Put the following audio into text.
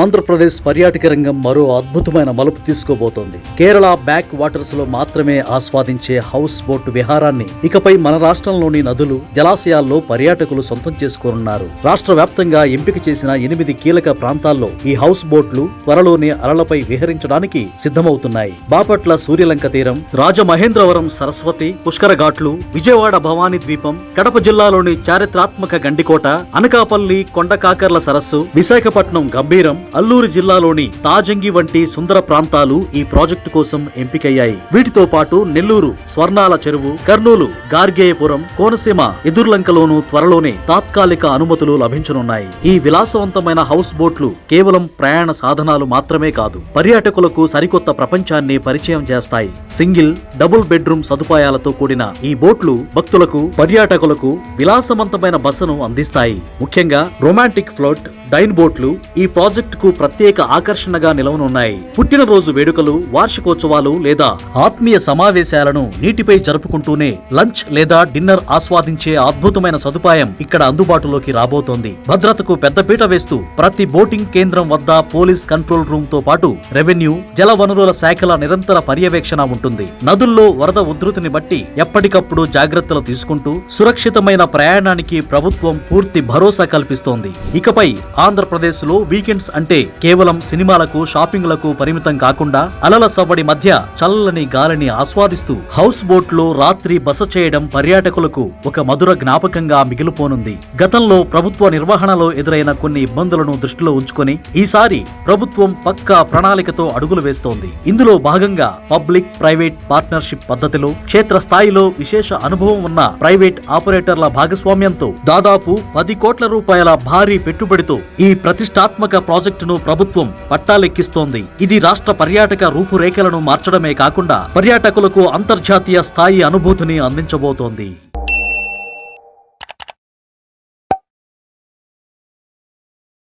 ఆంధ్రప్రదేశ్ పర్యాటక రంగం మరో అద్భుతమైన మలుపు తీసుకోబోతోంది. కేరళ బ్యాక్ వాటర్స్ లో మాత్రమే ఆస్వాదించే హౌస్ బోట్ విహారాన్ని ఇకపై మన రాష్ట్రంలోని నదులు, జలాశయాల్లో పర్యాటకులు సొంతం చేసుకోనున్నారు. రాష్ట్ర వ్యాప్తంగా ఎంపిక చేసిన 8 కీలక ప్రాంతాల్లో ఈ హౌస్ బోట్లు త్వరలోనే అలలపై విహరించడానికి సిద్ధమవుతున్నాయి. బాపట్ల సూర్యలంక తీరం, రాజమహేంద్రవరం సరస్వతి పుష్కర ఘాట్లు, విజయవాడ భవానీ ద్వీపం, కడప జిల్లాలోని చారిత్రాత్మక గండికోట, అనకాపల్లి కొండకాకర్ల సరస్సు, విశాఖపట్నం గంభీరం, అల్లూరు జిల్లాలోని తాజంగి వంటి సుందర ప్రాంతాలు ఈ ప్రాజెక్టు కోసం ఎంపికయ్యాయి. వీటితో పాటు నెల్లూరు స్వర్ణాల చెరువు, కర్నూలు గార్గేయపురం, కోనసీమ ఎదుర్లంకలోనూ త్వరలోనే తాత్కాలిక అనుమతులు లభించనున్నాయి. ఈ విలాసవంతమైన హౌస్ బోట్లు కేవలం ప్రయాణ సాధనాలు మాత్రమే కాదు, పర్యాటకులకు సరికొత్త ప్రపంచాన్ని పరిచయం చేస్తాయి. సింగిల్, డబుల్ బెడ్రూమ్ సదుపాయాలతో కూడిన ఈ బోట్లు భక్తులకు, పర్యాటకులకు విలాసవంతమైన బసను అందిస్తాయి. ముఖ్యంగా రొమాంటిక్ ఫ్లోట్, డైన్ బోట్లు ఈ ప్రాజెక్టుకు ప్రత్యేక ఆకర్షణగా నిలవనున్నాయి. పుట్టినరోజు వేడుకలు, వార్షికోత్సవాలు లేదా ఆత్మీయ సమావేశాలను నీటిపై జరుపుకుంటూనే లంచ్ లేదా డిన్నర్ ఆస్వాదించే అద్భుతమైన సదుపాయం ఇక్కడ అందుబాటులోకి రాబోతోంది. భద్రతకు పెద్దపీట వేస్తూ ప్రతి బోటింగ్ కేంద్రం వద్ద పోలీస్ కంట్రోల్ రూమ్ తో పాటు రెవెన్యూ, జల వనరుల శాఖల నిరంతర పర్యవేక్షణ ఉంటుంది. నదుల్లో వరద ఉధృతిని బట్టి ఎప్పటికప్పుడు జాగ్రత్తలు తీసుకుంటూ సురక్షితమైన ప్రయాణానికి ప్రభుత్వం పూర్తి భరోసా కల్పిస్తోంది. ఇకపై ఆంధ్రప్రదేశ్ లో వీకెండ్స్ అంటే కేవలం సినిమాలకు, షాపింగ్లకు పరిమితం కాకుండా అలల సవ్వడి మధ్య చల్లని గాలిని ఆస్వాదిస్తూ హౌస్ బోట్ లో రాత్రి బస చేయడం పర్యాటకులకు ఒక మధుర జ్ఞాపకంగా మిగిలిపోనుంది. గతంలో ప్రభుత్వ నిర్వహణలో ఎదురైన కొన్ని ఇబ్బందులను దృష్టిలో ఉంచుకొని ఈసారి ప్రభుత్వం పక్కా ప్రణాళికతో అడుగులు వేస్తోంది. ఇందులో భాగంగా పబ్లిక్ ప్రైవేట్ పార్ట్నర్షిప్ పద్ధతిలో క్షేత్రస్థాయిలో విశేష అనుభవం ఉన్న ప్రైవేట్ ఆపరేటర్ల భాగస్వామ్యంతో దాదాపు 10 కోట్ల రూపాయల భారీ పెట్టుబడితో ఈ ప్రతిష్టాత్మక ప్రాజెక్టును ప్రభుత్వం పట్టాలెక్కిస్తోంది. ఇది రాష్ట్ర పర్యాటక రూపురేఖలను మార్చడమే కాకుండా పర్యాటకులకు అంతర్జాతీయ స్థాయి అనుభూతిని అందించబోతోంది.